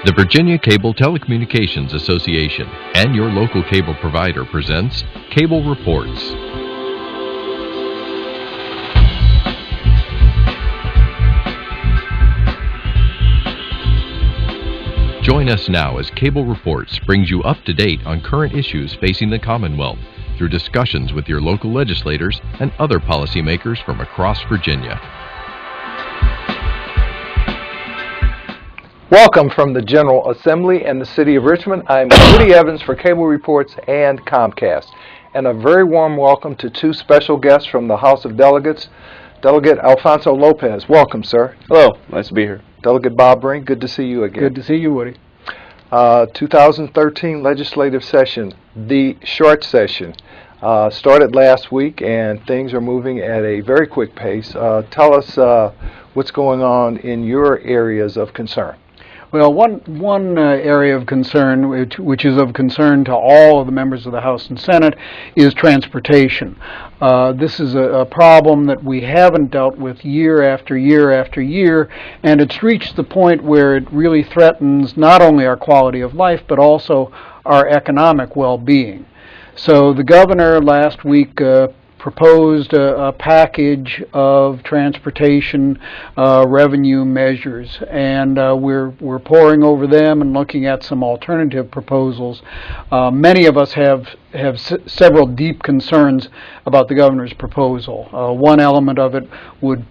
The Virginia Cable Telecommunications Association and your local cable provider presents Cable Reports. Join us now as Cable Reports brings you up to date on current issues facing the Commonwealth through discussions with your local legislators and other policymakers from across Virginia. Welcome from the General Assembly and the City of Richmond. I'm Woody Evans for Cable Reports and Comcast. And a very warm welcome to two special guests from the House of Delegates. Delegate Alfonso Lopez, welcome, sir. Hello, nice to be here. Delegate Bob Brink, good to see you again. Good to see you, Woody. 2013 legislative session, the short session, started last week, and things are moving at a very quick pace. Tell us what's going on in your areas of concern. Well, one area of concern, which is of concern to all of the members of the House and Senate, is transportation. This is a problem that we haven't dealt with year after year after year, and it's reached the point where it really threatens not only our quality of life, but also our economic well-being. So the governor last week proposed a package of transportation revenue measures, and we're poring over them and looking at some alternative proposals. Many of us have several deep concerns about the governor's proposal. One element of it would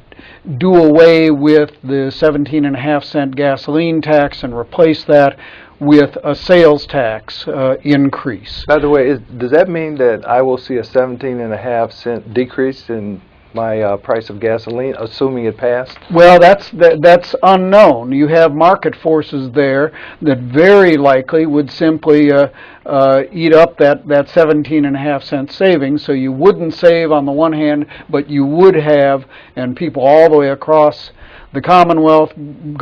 do away with the 17.5-cent gasoline tax and replace that with a sales tax increase. By the way, does that mean that I will see a 17.5-cent decrease in my price of gasoline, assuming it passed? Well, that's unknown. You have market forces there that very likely would simply eat up that 17.5-cent savings. So you wouldn't save on the one hand, but you would have, and people all the way across the Commonwealth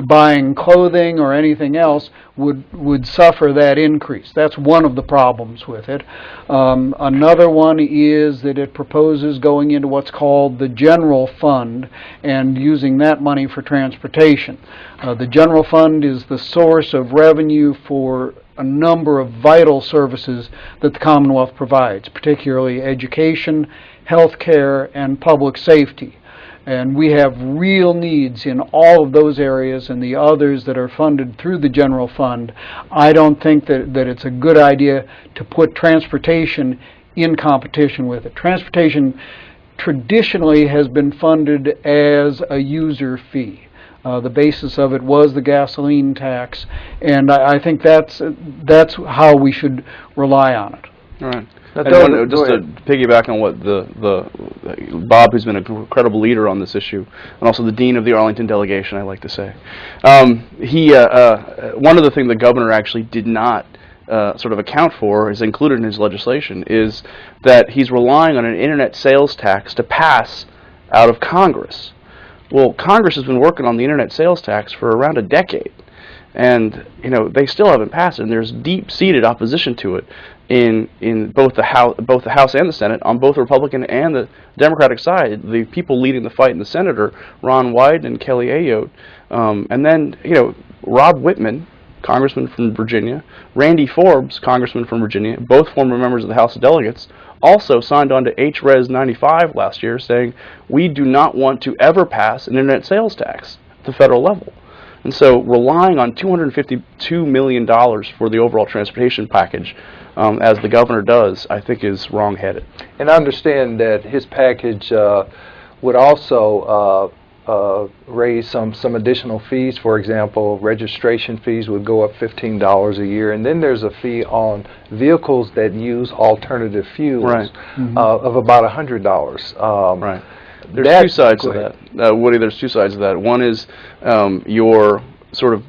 buying clothing or anything else would suffer that increase. That's one of the problems with it. Another one is that it proposes going into what's called the general fund and using that money for transportation. The general fund is the source of revenue for a number of vital services that the Commonwealth provides, particularly education, health care, and public safety. And we have real needs in all of those areas and the others that are funded through the general fund. I don't think that it's a good idea to put transportation in competition with it. Transportation traditionally has been funded as a user fee. The basis of it was the gasoline tax, and I think that's how we should rely on it. All right. Just to piggyback on what the Bob, who's been an incredible leader on this issue, and also the dean of the Arlington delegation, I like to say, one of the things the governor actually did not sort of account for, is included in his legislation, is that he's relying on an internet sales tax to pass out of Congress. Well, Congress has been working on the internet sales tax for around a decade, and they still haven't passed it, and there's deep-seated opposition to it in both the House and the Senate, on both the Republican and the Democratic side. The people leading the fight in the Senate are Ron Wyden and Kelly Ayotte, and then Rob Whitman, congressman from Virginia, Randy Forbes, congressman from Virginia, both former members of the House of Delegates, also signed on to H-Res 95 last year, saying we do not want to ever pass an internet sales tax at the federal level. And so relying on $252 million for the overall transportation package, as the governor does, I think is wrong-headed. And I understand that his package would also raise some additional fees. For example, registration fees would go up $15 a year, and then there's a fee on vehicles that use alternative fuels, right, of about $100. Right. There's two sides to that, Woody. There's two sides to that. One is you're sort of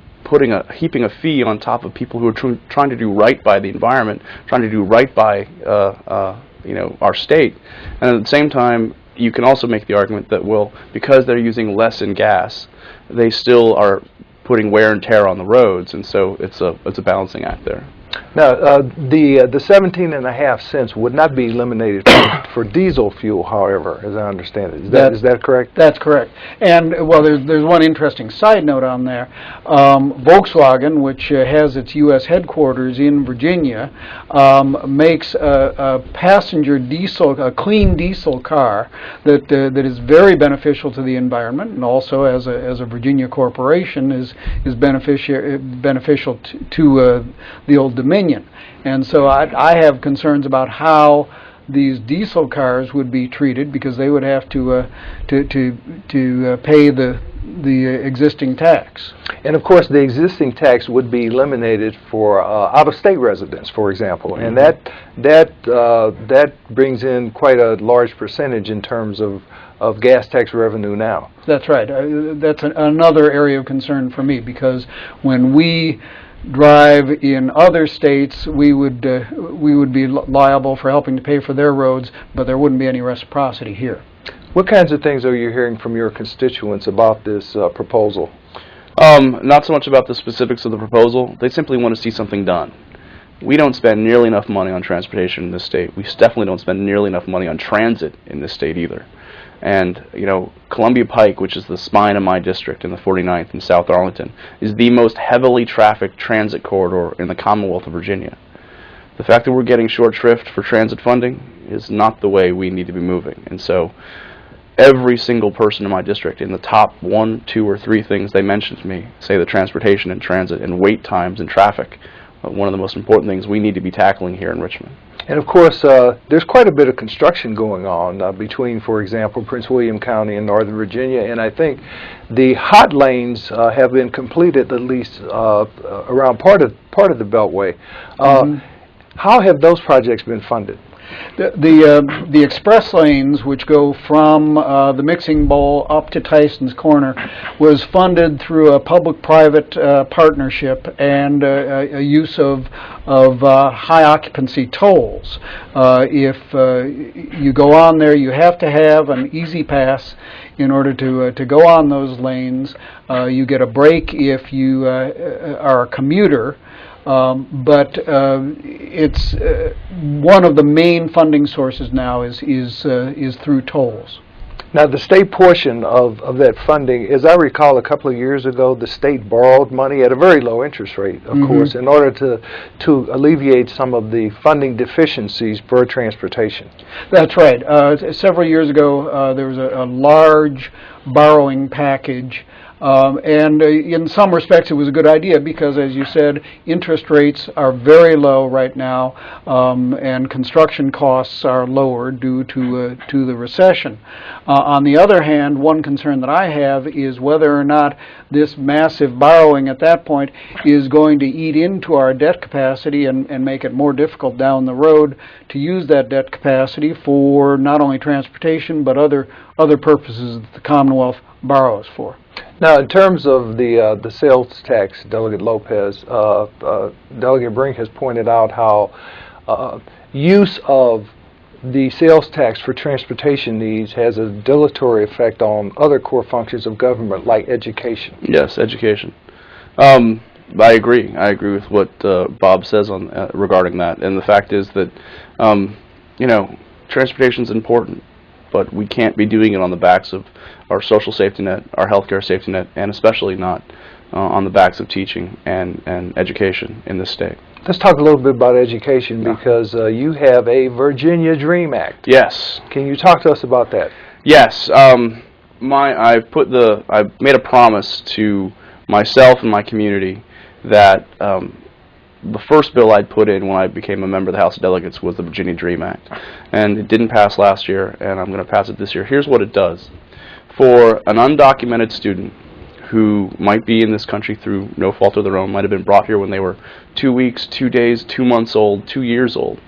heaping a fee on top of people who are trying to do right by the environment, trying to do right by our state, and at the same time, you can also make the argument that, well, because they're using less in gas, they still are putting wear and tear on the roads, and so it's a balancing act there. Now, the 17.5 cents would not be eliminated for diesel fuel, however, as I understand it. Is that correct? That's correct. And well, there's one interesting side note on there. Volkswagen, which has its U.S. headquarters in Virginia, makes a passenger diesel, a clean diesel car that is very beneficial to the environment, and also as a Virginia corporation is beneficial to the Old Dominion. And so I have concerns about how these diesel cars would be treated, because they would have to pay the existing tax. And of course, the existing tax would be eliminated for out-of-state residents, for example, mm-hmm. and that brings in quite a large percentage in terms of gas tax revenue now. That's right. That's another area of concern for me, because when we drive in other states, we would be liable for helping to pay for their roads, but there wouldn't be any reciprocity here. What kinds of things are you hearing from your constituents about this proposal? Not so much about the specifics of the proposal. They simply want to see something done. We don't spend nearly enough money on transportation in this state. We definitely don't spend nearly enough money on transit in this state either. And, you know, Columbia Pike, which is the spine of my district in the 49th in South Arlington, is the most heavily trafficked transit corridor in the Commonwealth of Virginia. The fact that we're getting short shrift for transit funding is not the way we need to be moving. And so every single person in my district, in the top 1, 2, or 3 things they mentioned to me, say that transportation and transit and wait times and traffic are one of the most important things we need to be tackling here in Richmond. And of course, there's quite a bit of construction going on between, for example, Prince William County and Northern Virginia, and I think the hot lanes have been completed at least around part of the Beltway. Mm-hmm. How have those projects been funded? The express lanes, which go from the Mixing Bowl up to Tyson's Corner, was funded through a public-private partnership and a use of high occupancy tolls. If you go on there, you have to have an easy pass in order to go on those lanes. You get a break if you are a commuter. But it's one of the main funding sources now is through tolls. Now, the state portion of that funding, as I recall, a couple of years ago, the state borrowed money at a very low interest rate, of mm-hmm. course, in order to alleviate some of the funding deficiencies for transportation. That's right. Several years ago, there was a large borrowing package. And in some respects, it was a good idea because, as you said, interest rates are very low right now, and construction costs are lower due to the recession. On the other hand, one concern that I have is whether or not this massive borrowing at that point is going to eat into our debt capacity and make it more difficult down the road to use that debt capacity for not only transportation but other purposes that the Commonwealth borrows for. Now, in terms of the sales tax, Delegate Lopez, Delegate Brink has pointed out how use of the sales tax for transportation needs has a dilatory effect on other core functions of government, like education. Yes, education. I agree. I agree with what Bob says on regarding that. And the fact is that, transportation is important, but we can't be doing it on the backs of our social safety net, our healthcare safety net, and especially not on the backs of teaching and education in this state. Let's talk a little bit about education because you have a Virginia Dream Act. Yes. Can you talk to us about that? Yes. I made a promise to myself and my community that the first bill I'd put in when I became a member of the House of Delegates was the Virginia Dream Act. And it didn't pass last year, and I'm going to pass it this year. Here's what it does. For an undocumented student who might be in this country through no fault of their own, might have been brought here when they were 2 weeks, 2 days, 2 months old, 2 years old,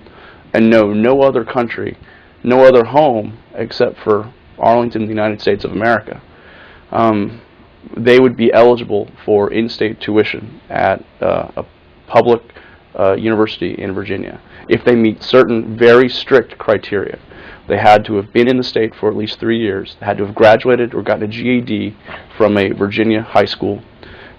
and know no other country, no other home except for Arlington, the United States of America, they would be eligible for in-state tuition at a public university in Virginia if they meet certain very strict criteria. They had to have been in the state for at least 3 years, had to have graduated or gotten a GED from a Virginia high school,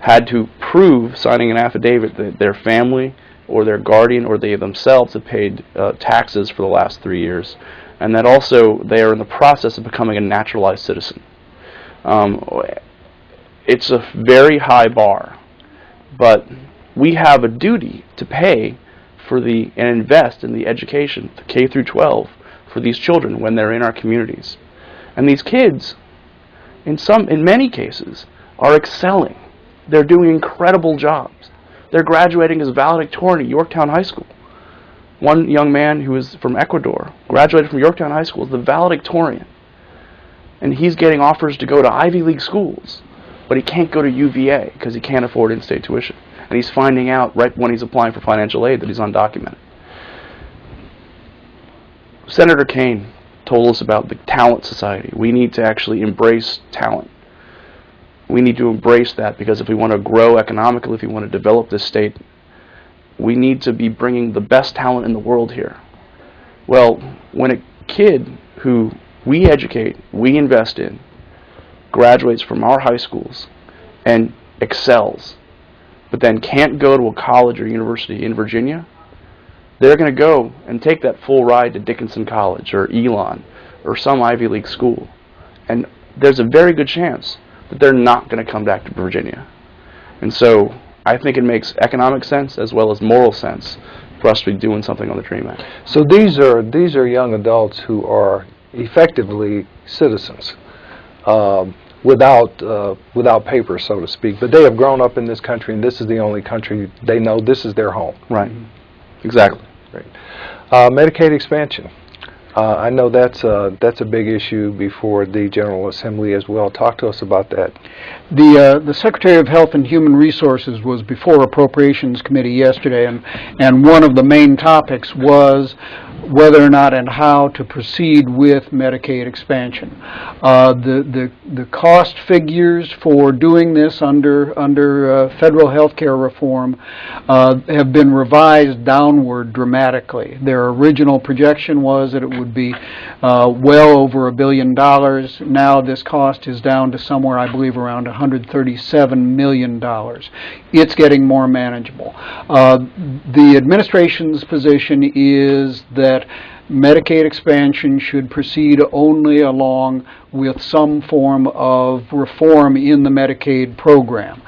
had to prove, signing an affidavit, that their family or their guardian or they themselves have paid taxes for the last 3 years, and that also they are in the process of becoming a naturalized citizen. It's a very high bar, but we have a duty to pay for and invest in the education, the K through 12, for these children when they're in our communities. And these kids, in many cases, are excelling. They're doing incredible jobs. They're graduating as valedictorian at Yorktown High School. One young man who is from Ecuador graduated from Yorktown High School as the valedictorian. And he's getting offers to go to Ivy League schools, but he can't go to UVA because he can't afford in-state tuition. And he's finding out right when he's applying for financial aid that he's undocumented. Senator Kaine told us about the talent society. We need to actually embrace talent. We need to embrace that, because if we want to grow economically, if we want to develop this state, we need to be bringing the best talent in the world here. Well, when a kid who we educate, we invest in, graduates from our high schools and excels, but then can't go to a college or university in Virginia, they're going to go and take that full ride to Dickinson College or Elon or some Ivy League school. And there's a very good chance that they're not going to come back to Virginia. And so I think it makes economic sense as well as moral sense for us to be doing something on the DREAM Act. So these are young adults who are effectively citizens, without paper, so to speak. But they have grown up in this country, and this is the only country they know. This is their home. Right. Exactly. Right. Medicaid expansion. I know that's a big issue before the General Assembly as well. Talk to us about that. The Secretary of Health and Human Resources was before Appropriations Committee yesterday, and one of the main topics was whether or not and how to proceed with Medicaid expansion. The cost figures for doing this under federal health care reform have been revised downward dramatically. Their original projection was that it would be well over $1 billion. Now this cost is down to somewhere, I believe, around $137 million. It's getting more manageable. The administration's position is that Medicaid expansion should proceed only along with some form of reform in the Medicaid program.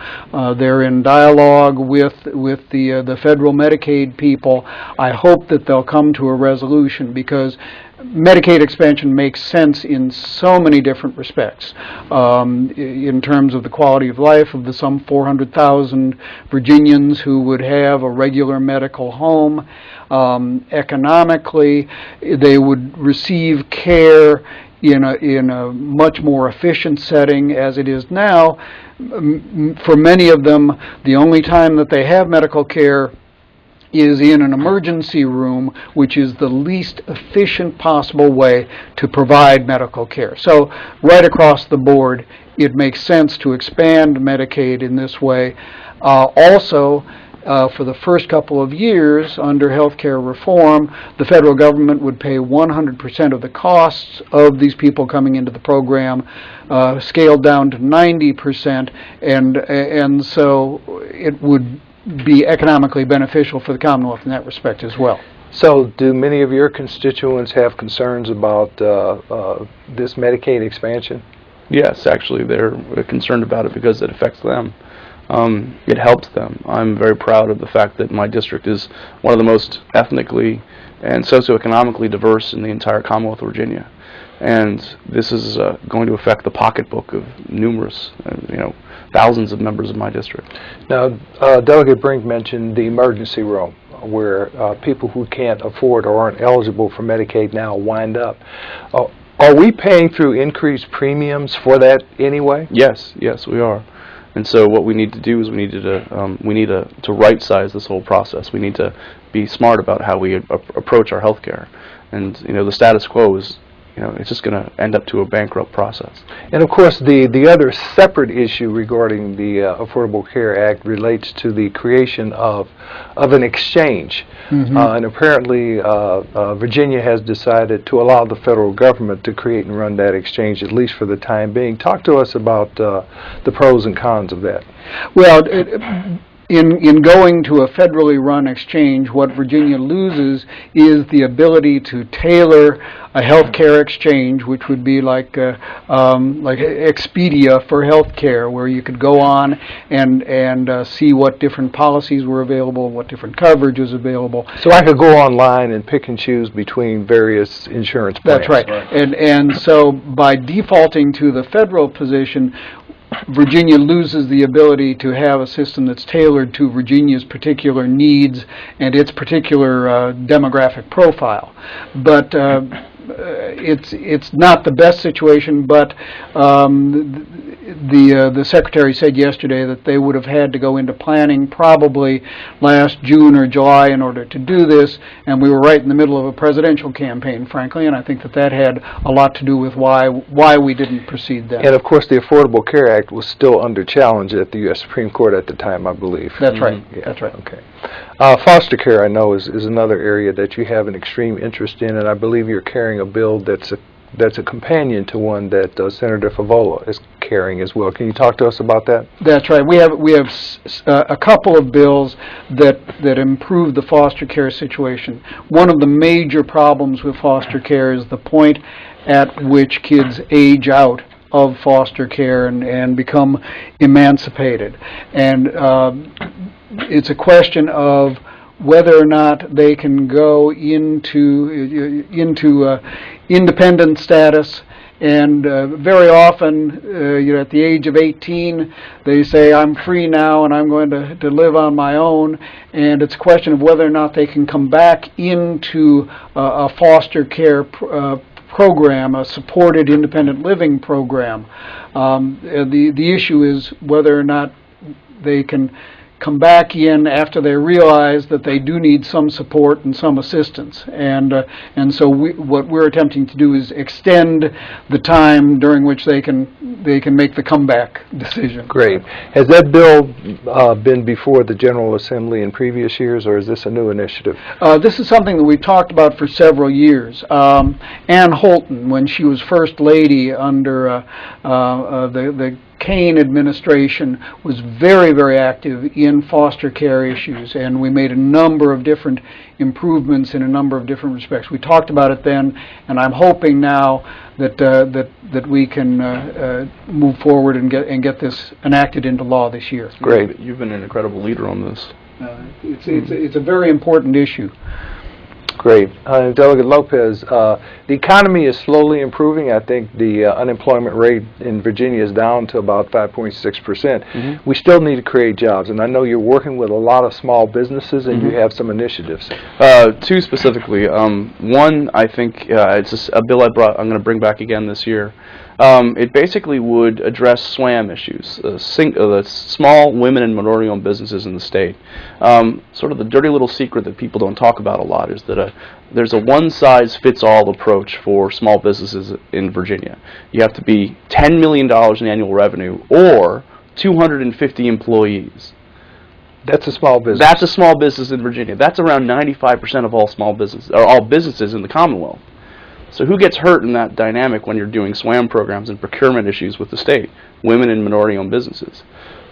They're in dialogue with the federal Medicaid people. I hope that they'll come to a resolution, because Medicaid expansion makes sense in so many different respects. In terms of the quality of life of the some 400,000 Virginians who would have a regular medical home. Economically, they would receive care in a much more efficient setting as it is now. For many of them, the only time that they have medical care is in an emergency room, which is the least efficient possible way to provide medical care. So right across the board, it makes sense to expand Medicaid in this way. Also, for the first couple of years under health care reform, the federal government would pay 100% of the costs of these people coming into the program, scaled down to 90%, and so it would be economically beneficial for the Commonwealth in that respect as well. So do many of your constituents have concerns about this Medicaid expansion? Yes, actually, they're concerned about it because it affects them. It helps them. I'm very proud of the fact that my district is one of the most ethnically and socioeconomically diverse in the entire Commonwealth of Virginia. And this is going to affect the pocketbook of numerous, thousands of members of my district. Now, Delegate Brink mentioned the emergency room, where people who can't afford or aren't eligible for Medicaid now wind up. Are we paying through increased premiums for that anyway? Yes, we are. And so what we need to do is we need to right-size this whole process. We need to be smart about how we approach our health care. And the status quo is, it's just going to end up to a bankrupt process. And of course, the other separate issue regarding the Affordable Care Act relates to the creation of an exchange. Mm-hmm. And apparently, Virginia has decided to allow the federal government to create and run that exchange, at least for the time being. Talk to us about the pros and cons of that. Well, in going to a federally run exchange, what Virginia loses is the ability to tailor a healthcare exchange, which would be like Expedia for healthcare, where you could go on and see what different policies were available, what different coverage was available. So I could go online and pick and choose between various insurance plans. That's right. And so by defaulting to the federal position, Virginia loses the ability to have a system that's tailored to Virginia's particular needs and its particular demographic profile. But it's not the best situation, but the Secretary said yesterday that they would have had to go into planning probably last June or July in order to do this, and we were right in the middle of a presidential campaign, frankly, and I think that had a lot to do with why we didn't proceed then. And of course the Affordable Care Act was still under challenge at the U.S. Supreme Court at the time, I believe. That's right. Yeah. That's right. Okay. Foster care, I know, is another area that you have an extreme interest in, and I believe you're carrying a bill that's a companion to one that Senator Favola is carrying as well. Can you talk to us about that? That's right. We have a couple of bills that improve the foster care situation. One of the major problems with foster care is the point at which kids age out of foster care and become emancipated. And it's a question of whether or not they can go into independent status. And very often, at the age of 18, they say, I'm free now and I'm going to live on my own. And it's a question of whether or not they can come back into a foster care program, a supported independent living program. The issue is whether or not they can come back in after they realize that they do need some support and some assistance. And so what we're attempting to do is extend the time during which they can make the comeback decision. Great. Has that bill been before the General Assembly in previous years, or is this a new initiative? This is something that we've talked about for several years. Ann Holton, when she was First Lady under the Kane administration, was very, very active in foster care issues, and we made a number of different improvements in a number of different respects. We talked about it then, and I'm hoping now that we can move forward and get this enacted into law this year. Great. You've been an incredible leader on this. It's a very important issue. Great. Delegate Lopez, the economy is slowly improving. I think the unemployment rate in Virginia is down to about 5.6%. Mm-hmm. We still need to create jobs, and I know you're working with a lot of small businesses, and you have some initiatives. Two specifically. One, I think it's a bill I'm going to bring back again this year. It basically would address SWAM issues, the small women and minority-owned businesses in the state. Sort of the dirty little secret that people don't talk about a lot is that there's a one-size-fits-all approach for small businesses in Virginia. You have to be $10 million in annual revenue or 250 employees. That's a small business. That's a small business in Virginia. That's around 95% of all small businesses, or all businesses in the Commonwealth. So who gets hurt in that dynamic when you're doing SWAM programs and procurement issues with the state? Women and minority-owned businesses.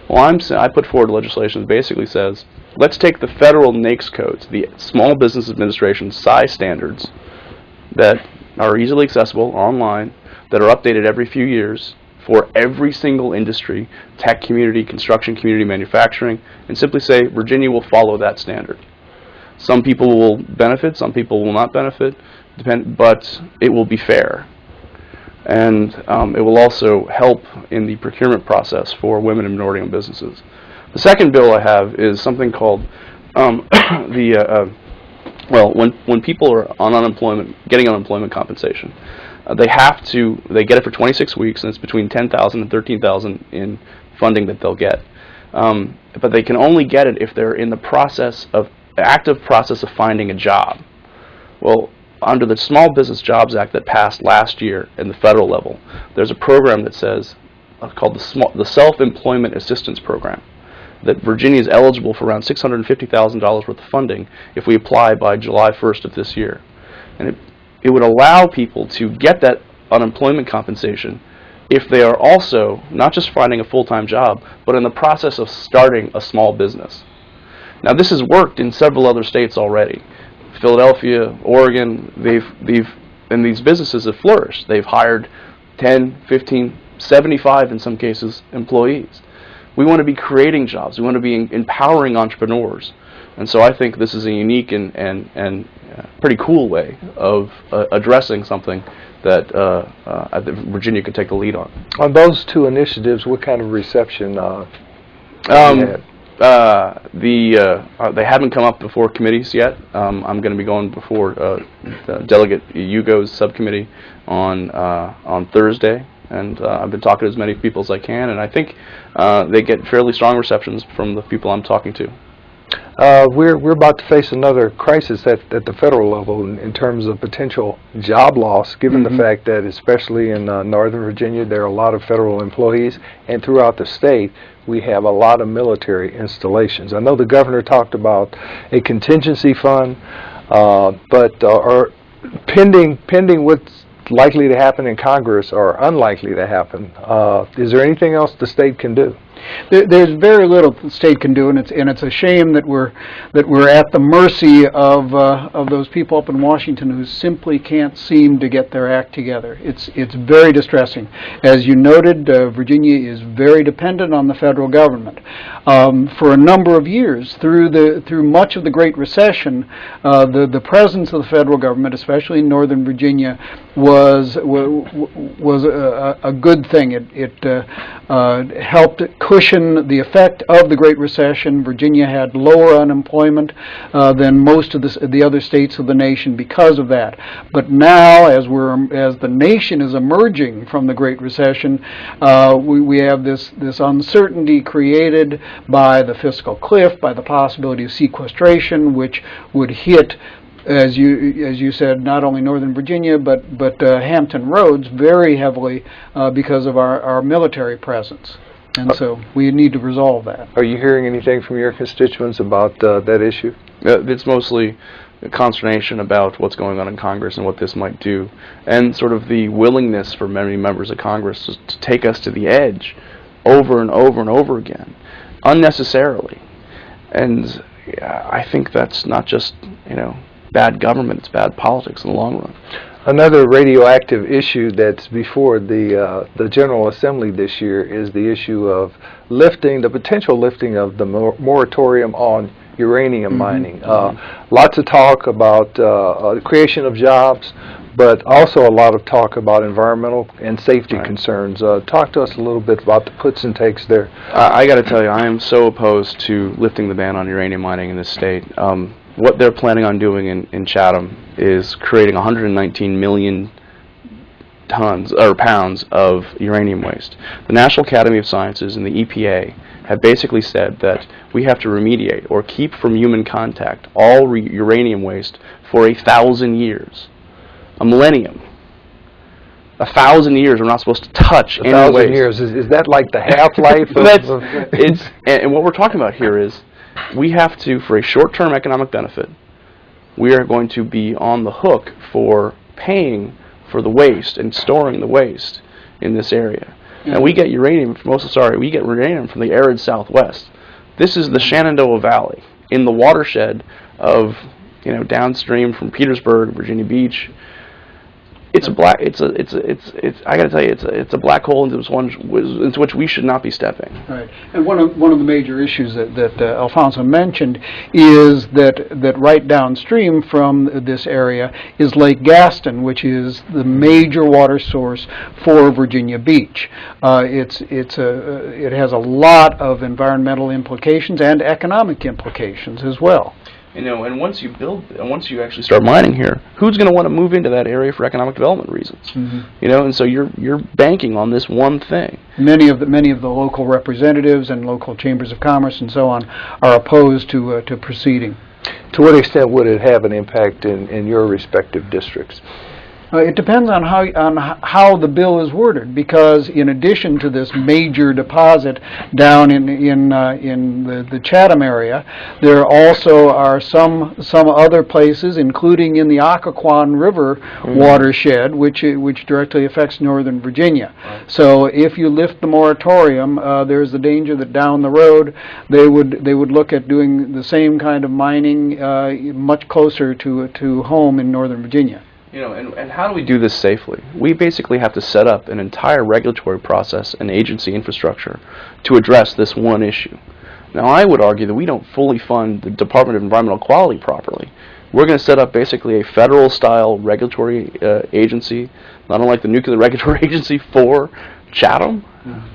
Well, I put forward legislation that basically says, let's take the federal NAICS codes, the Small Business Administration size standards that are easily accessible online, that are updated every few years for every single industry, tech community, construction community, manufacturing, and simply say Virginia will follow that standard. Some people will benefit, some people will not benefit, but it will be fair. And it will also help in the procurement process for women and minority-owned businesses. The second bill I have is something called when people are on unemployment, getting unemployment compensation, they get it for 26 weeks, and it's between $10,000 and $13,000 in funding that they'll get. But they can only get it if they're in the active process of finding a job. Well, under the Small Business Jobs Act that passed last year at the federal level, there's a program that says, called the Self-Employment Assistance Program, that Virginia is eligible for around $650,000 worth of funding if we apply by July 1st of this year. And it would allow people to get that unemployment compensation if they are also not just finding a full-time job, but in the process of starting a small business. Now, this has worked in several other states already. Philadelphia, Oregon, and these businesses have flourished. They've hired 10, 15, 75 in some cases employees. We want to be creating jobs. We want to be empowering entrepreneurs. And so I think this is a unique and pretty cool way of addressing something that I think Virginia could take the lead on. On those two initiatives, what kind of reception have you had? They haven't come up before committees yet. I'm going to be going before Delegate Hugo's subcommittee on Thursday, and I've been talking to as many people as I can, and I think they get fairly strong receptions from the people I'm talking to. We're about to face another crisis at the federal level in terms of potential job loss, given the fact that especially in Northern Virginia there are a lot of federal employees, and throughout the state we have a lot of military installations. I know the governor talked about a contingency fund, but pending what's likely to happen in Congress or unlikely to happen, is there anything else the state can do? There's very little the state can do, and it's a shame that we're at the mercy of those people up in Washington who simply can't seem to get their act together. It's very distressing. As you noted, Virginia is very dependent on the federal government. For a number of years, through much of the Great Recession, the presence of the federal government, especially in Northern Virginia, was a good thing. It helped cushion the effect of the Great Recession. Virginia had lower unemployment than most of the other states of the nation because of that. But now, as the nation is emerging from the Great Recession, we have this uncertainty created by the fiscal cliff, by the possibility of sequestration, which would hit, as you said, not only Northern Virginia but Hampton Roads very heavily because of our military presence. And so we need to resolve that. Are you hearing anything from your constituents about that issue? It's mostly consternation about what's going on in Congress and what this might do, and sort of the willingness for many members of Congress to take us to the edge over and over and over again, unnecessarily. And I think that's not just, bad government, it's bad politics in the long run. Another radioactive issue that's before the General Assembly this year is the issue of the potential lifting of the moratorium on uranium mining. Lots of talk about the creation of jobs, but also a lot of talk about environmental and safety concerns. Talk to us a little bit about the puts and takes there. I got to tell you, I am so opposed to lifting the ban on uranium mining in this state. What they're planning on doing in Chatham is creating 119 million pounds of uranium waste. The National Academy of Sciences and the EPA have basically said that we have to remediate or keep from human contact all uranium waste for 1,000 years. A millennium. 1,000 years we're not supposed to touch any waste. 1,000 years, is that like the half-life of... And what we're talking about here is we have to, for a short-term economic benefit, we are going to be on the hook for paying for the waste and storing the waste in this area. And we get uranium from the arid Southwest. This is the Shenandoah Valley in the watershed of, downstream from Petersburg, Virginia Beach. It's a black. I got to tell you, it's a black hole into which we should not be stepping. Right. And one of the major issues that Alfonso mentioned is that right downstream from this area is Lake Gaston, which is the major water source for Virginia Beach. It has a lot of environmental implications and economic implications as well. And once you actually start mining here, who's going to want to move into that area for economic development reasons? And so you're banking on this one thing. Many of the local representatives and local chambers of commerce and so on are opposed to proceeding. To what extent would it have an impact in your respective districts? It depends on how the bill is worded, because in addition to this major deposit down in the Chatham area, there also are some other places, including in the Occoquan River watershed, which directly affects Northern Virginia. Right. So if you lift the moratorium, there's the danger that down the road they would look at doing the same kind of mining much closer to home in Northern Virginia. You know, and how do we do this safely? We basically have to set up an entire regulatory process and agency infrastructure to address this one issue. Now, I would argue that we don't fully fund the Department of Environmental Quality properly. We're going to set up basically a federal-style regulatory agency, not unlike the Nuclear Regulatory Agency for Chatham.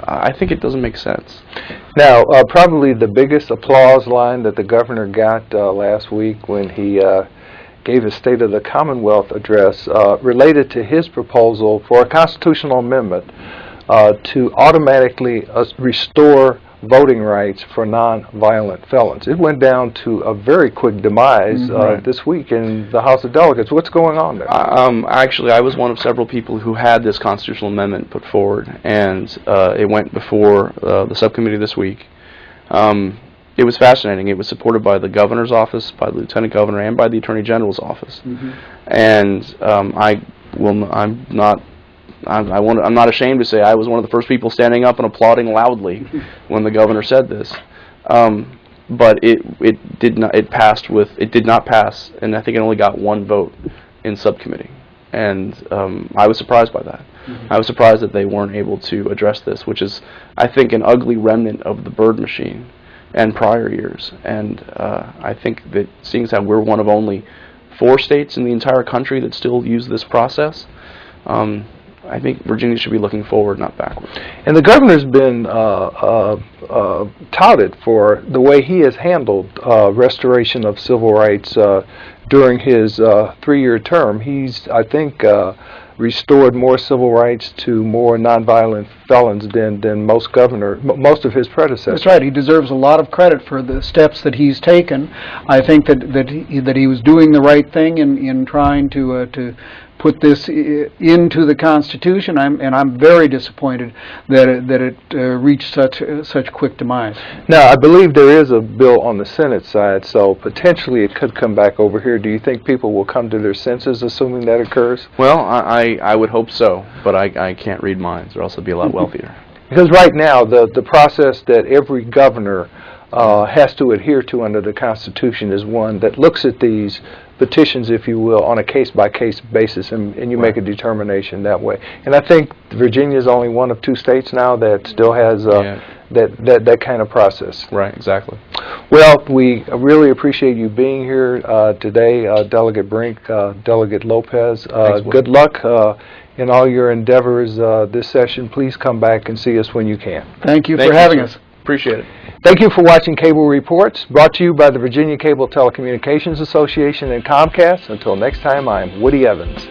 I think it doesn't make sense. Now, probably the biggest applause line that the governor got last week when he gave a State of the Commonwealth address related to his proposal for a constitutional amendment to automatically restore voting rights for non-violent felons. It went down to a very quick demise this week in the House of Delegates. What's going on there? Actually, I was one of several people who had this constitutional amendment put forward, and it went before the subcommittee this week. It was fascinating. It was supported by the governor's office, by the lieutenant governor, and by the attorney general's office. And I'm not ashamed to say I was one of the first people standing up and applauding loudly when the governor said this. But it did not pass, and I think it only got one vote in subcommittee. And I was surprised by that. I was surprised that they weren't able to address this, which is, I think, an ugly remnant of the Byrd machine and prior years. And I think that seeing as how we're one of only 4 states in the entire country that still use this process, I think Virginia should be looking forward, not backward. And the governor's been touted for the way he has handled restoration of civil rights during his 3-year term. He's, I think, restored more civil rights to more nonviolent felons than most of his predecessors. That's right. He deserves a lot of credit for the steps that he's taken. I think that he was doing the right thing in trying to put this into the Constitution, and I'm very disappointed that it reached such quick demise. Now, I believe there is a bill on the Senate side, so potentially it could come back over here. Do you think people will come to their senses, assuming that occurs? Well, I would hope so, but I can't read minds, or else I'd be a lot wealthier. Because right now, the process that every governor has to adhere to under the Constitution is one that looks at these petitions, if you will, on a case-by-case basis, and you make a determination that way. And I think Virginia is only one of 2 states now that still has that kind of process. Right, exactly. Well, we really appreciate you being here today, Delegate Brink, Delegate Lopez. Good luck in all your endeavors this session. Please come back and see us when you can. Thank you for having us. Appreciate it. Thank you for watching Cable Reports, brought to you by the Virginia Cable Telecommunications Association and Comcast. Until next time, I'm Woody Evans.